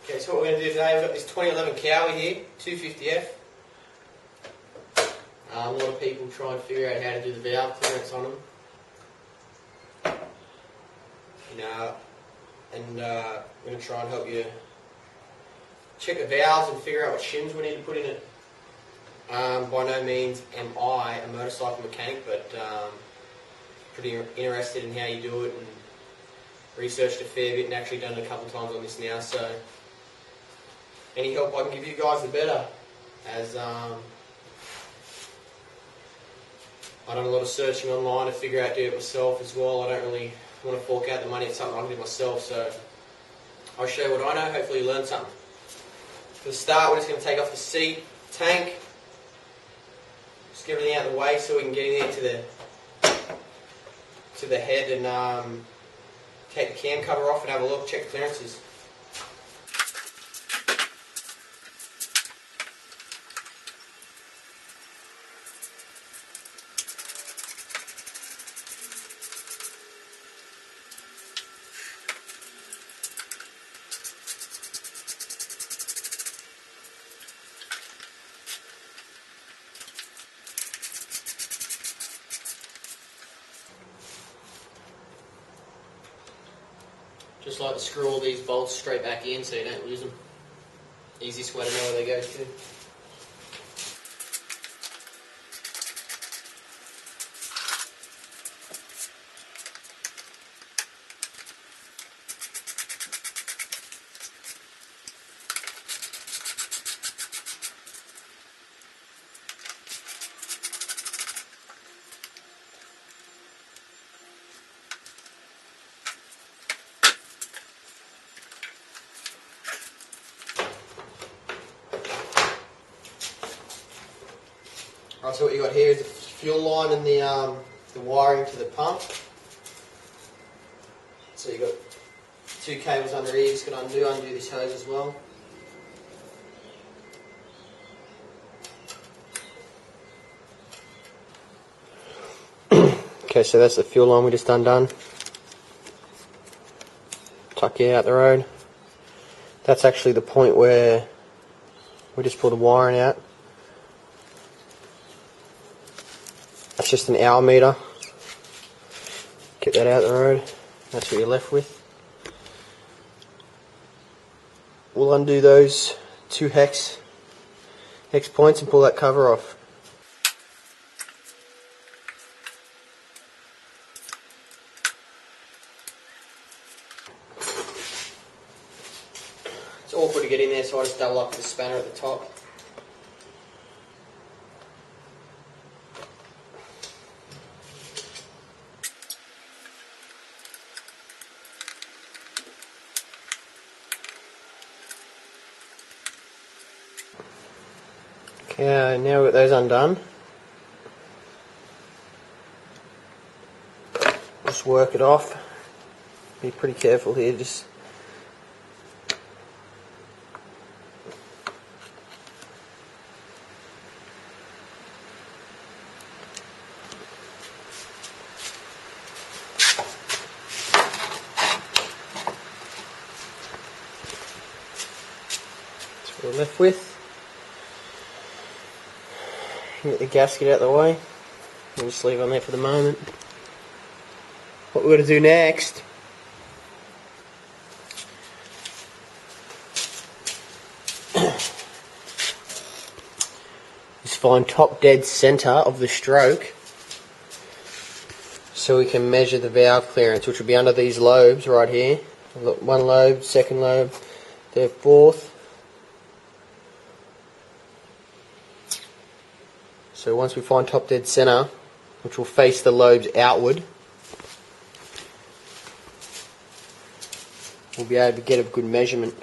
Okay, so what we're going to do today, we've got this 2011 Cowie here, 250f. A lot of people try and figure out how to do the valve clearance on them. We're going to try and help you check the valves and figure out what shims we need to put in it. By no means am I a motorcycle mechanic, but pretty interested in how you do it and researched a fair bit and actually done it a couple of times on this now, so any help I can give you guys the better, as I've done a lot of searching online to figure out doing it myself as well. I don't really want to fork out the money, it's something I can do myself, so I'll show you what I know, hopefully you learn something. For the start, we're just going to take off the seat, tank, just get everything out of the way so we can get in there to the head and take the cam cover off and have a look, check the clearances. Just like to screw all these bolts straight back in so you don't lose them. Easiest way to know where they go to. Right, so what you got here is the fuel line and the wiring to the pump. So you've got two cables under here, just got to undo this hose as well. Okay, so that's the fuel line we just undone. Tuck it out the road. That's actually the point where we just pull the wiring out. That's just an hour meter. Get that out the road. That's what you're left with. We'll undo those two hex points and pull that cover off. It's awkward to get in there, so I just double up with the spanner at the top. Okay, now we've got those undone. Just work it off. Be pretty careful here, just that's what we're left with. Get the gasket out of the way. We'll just leave it on there for the moment. What we're going to do next is find top dead center of the stroke so we can measure the valve clearance, which will be under these lobes right here. Look, one lobe, second lobe, third, fourth. So once we find top dead center, which will face the lobes outward, we'll be able to get a good measurement.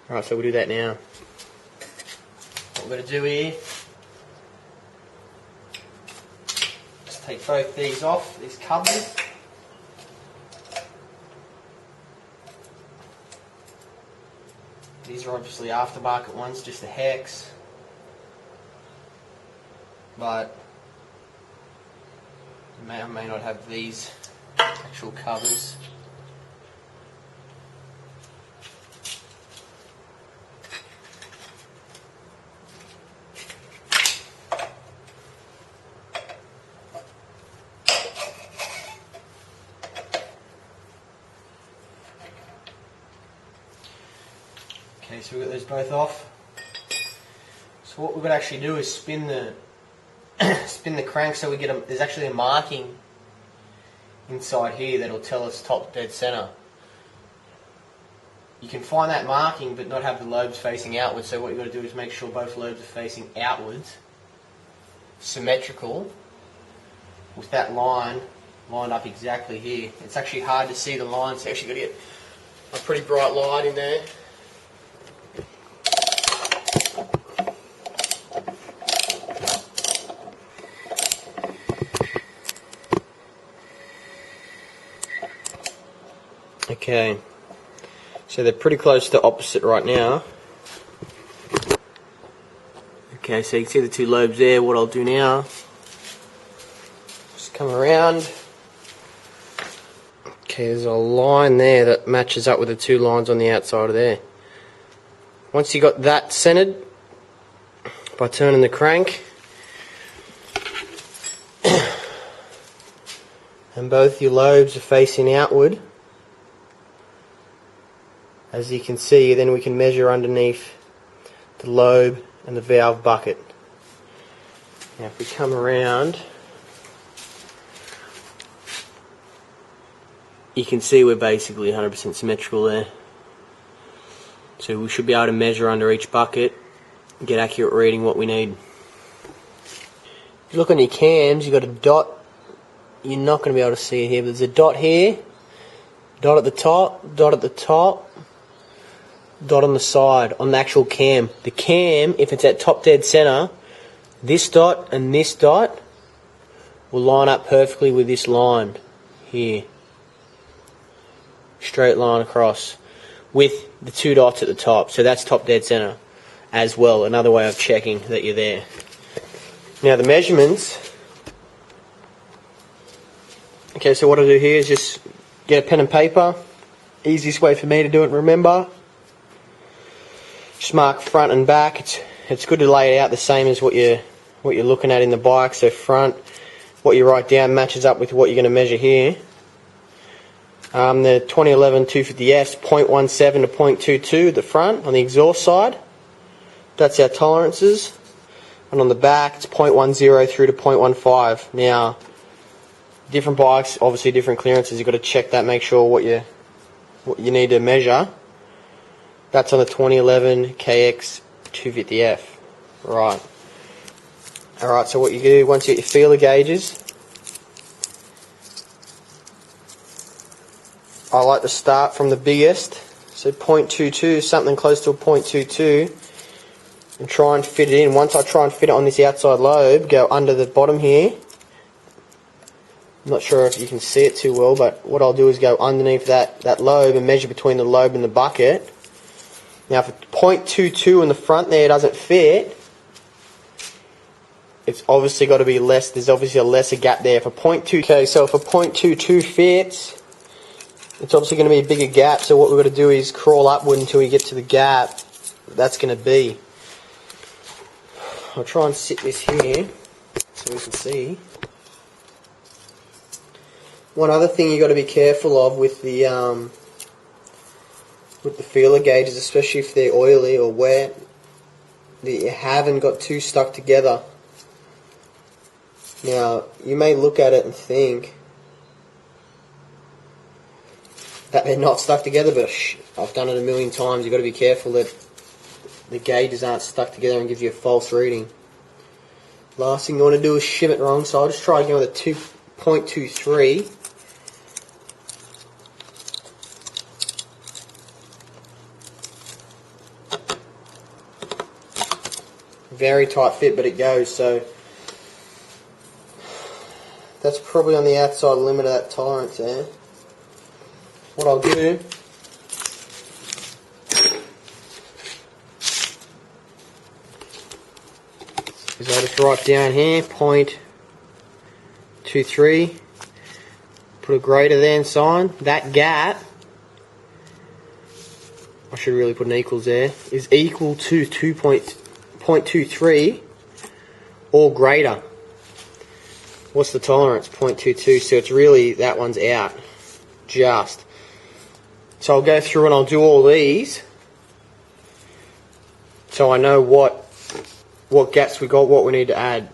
Alright, so we'll do that now. What we're going to do here, just take both these off, these covers. These are obviously aftermarket ones, just the hex, but you may or may not have these actual covers. Okay, so we've got those both off. So what we're going to actually do is spin the spin the crank so we get there's actually a marking inside here that'll tell us top dead center. You can find that marking but not have the lobes facing outwards, so what you've got to do is make sure both lobes are facing outwards, symmetrical, with that line lined up exactly here. It's actually hard to see the line, so you actually got to get a pretty bright light in there. Okay, so they're pretty close to opposite right now. Okay, so you can see the two lobes there. What I'll do now, just come around. Okay, there's a line there that matches up with the two lines on the outside of there. Once you got that centered, by turning the crank, and both your lobes are facing outward, as you can see, then we can measure underneath the lobe and the valve bucket. Now if we come around, you can see we're basically 100% symmetrical there. So we should be able to measure under each bucket, get accurate reading what we need. If you look on your cams, you've got a dot. You're not going to be able to see it here, but there's a dot here, dot at the top, dot at the top, dot on the side, on the actual cam. The cam, if it's at top dead center, this dot and this dot will line up perfectly with this line here. Straight line across with the two dots at the top. So that's top dead center as well. Another way of checking that you're there. Now the measurements. Okay, so what I do here is just get a pen and paper. Easiest way for me to do it, remember. Just mark front and back. It's good to lay it out the same as what you're looking at in the bike. So front, what you write down matches up with what you're going to measure here. The 2011 250F's 0.17 to 0.22 at the front on the exhaust side. That's our tolerances. And on the back, it's 0.10 through to 0.15. Now, different bikes, obviously different clearances. You've got to check that, make sure what you need to measure. That's on the 2011 KX250f. Right. Alright, so what you do, once you get your feeler gauges, I like to start from the biggest, so 0.22, something close to a 0.22, and try and fit it in. Once I try and fit it on this outside lobe, go under the bottom here. I'm not sure if you can see it too well, but what I'll do is go underneath that lobe and measure between the lobe and the bucket. Now if a 0.22 in the front there doesn't fit, it's obviously got to be less. There's obviously a lesser gap there. If a 0.2, okay, so if a 0.22 fits, it's obviously going to be a bigger gap. So what we've got to do is crawl upward until we get to the gap that's going to be. I'll try and sit this here so we can see. One other thing you got to be careful of with the feeler gauges, especially if they're oily or wet, that you haven't got two stuck together. Now, you may look at it and think that they're not stuck together, but I've done it a million times. You've got to be careful that the gauges aren't stuck together and give you a false reading. Last thing you want to do is shim it wrong, so I'll just try again with a 2.23. Very tight fit, but it goes, so that's probably on the outside limit of that tolerance there. What I'll do is I'll just write down here 0.23, put put a greater than sign. That gap, I should really put an equals there, is equal to 0.23 or greater. What's the tolerance? 0.22, so it's really, that one's out. Just. So I'll go through and I'll do all these, so I know what gaps we got, what we need to add.